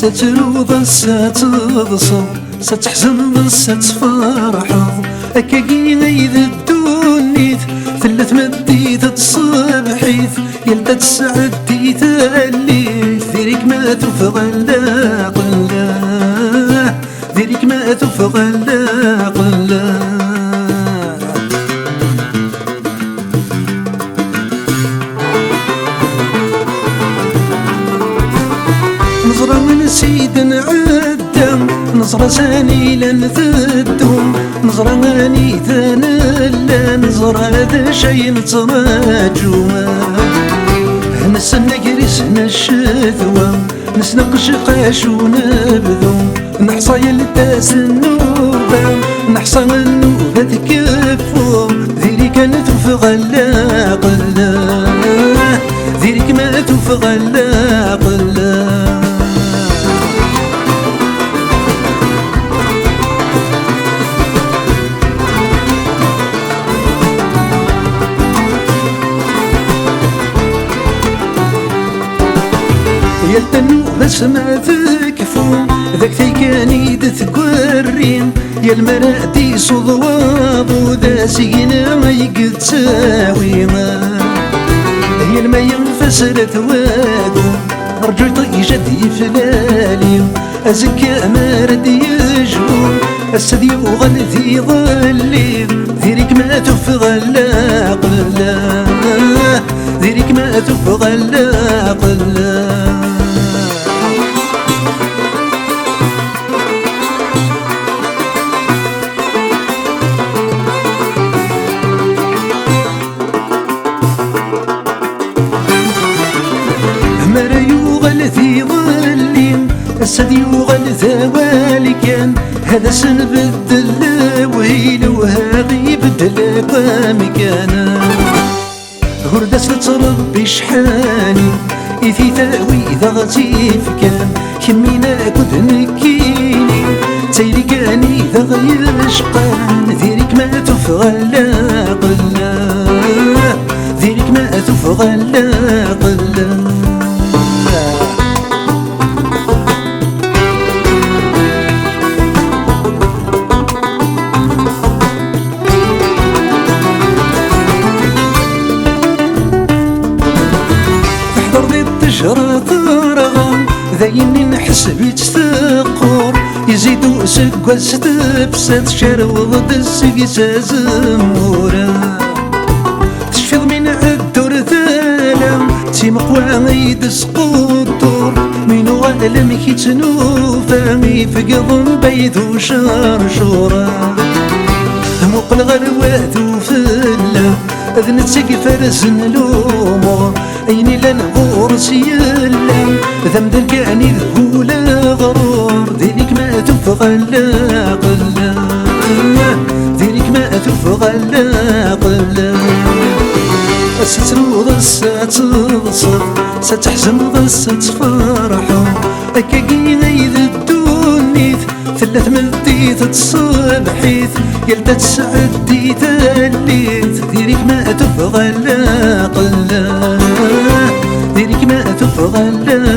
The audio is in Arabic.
ستروض ستضصر ستحزن ستفرحض أكاكي غيد الدونيت ثلث مديت تصبحيت يلتا تسعدي تاليت ذيريك ما تفغل لا قلا ذيريك ما تفغل لا قلا نظرة من سيد عدم نظرة ساني لنثدم نظرة ماني ثنلا نظرة هذا شي نتراجو نسنا قريسنا الشذوة نسنقش قاش ونبذو نحصى يلتاس النوبة نحصى النوبة تكفو ذيريك كانت تفغلا قلا ذيريك ما تفغلا قلا يلتنو بس ما تكفو ذاك ثيكاني تقرين يا المرادي صدواض وذا سينا ما يقد تساوي ما هي الما ينفسرت وادو رجوي طيجت يفلالي أزكى ما رد يجبو السدي وغلثي ظلي ذيريك ما تفغلا قلا ذيريك ما تفغلا قلا في ظلي السدي وغلثا والكان هذا سنبدل وهيل وهذي بدل مكانا هردس تربي شحاني إذي تاوي إذا غتيف كان كمينا كنت نكيني تيلي كاني إذا غيشقان ذيريك ما تفغلا قلا ذيريك ما تفغلا قلا تجرى ثرغم ذاين نحس بيت ثقور يزيدو سقوى ستبسات شروض السقسا زمورا تشفض من الدور ثالم تيمقوى غيد سقوطور مينو غالم كيتنوفا ميفقضن بيدو شرشورا مقل غروات وفلا أذن تسقفرس الأمور أيني لنغور سيلا ذنب الكعني ذهولا غرور ذينك ما تفغلا قلا ذينك ما تفغلا قلا ستروض ستتصر ستحزن ستفرحو أكاكي غيد الدونيت ثلاث مديت تصبحيت يلتا تسعدي تاليت ذيريك ما تفغلا قلا ذيريك ما تفغلا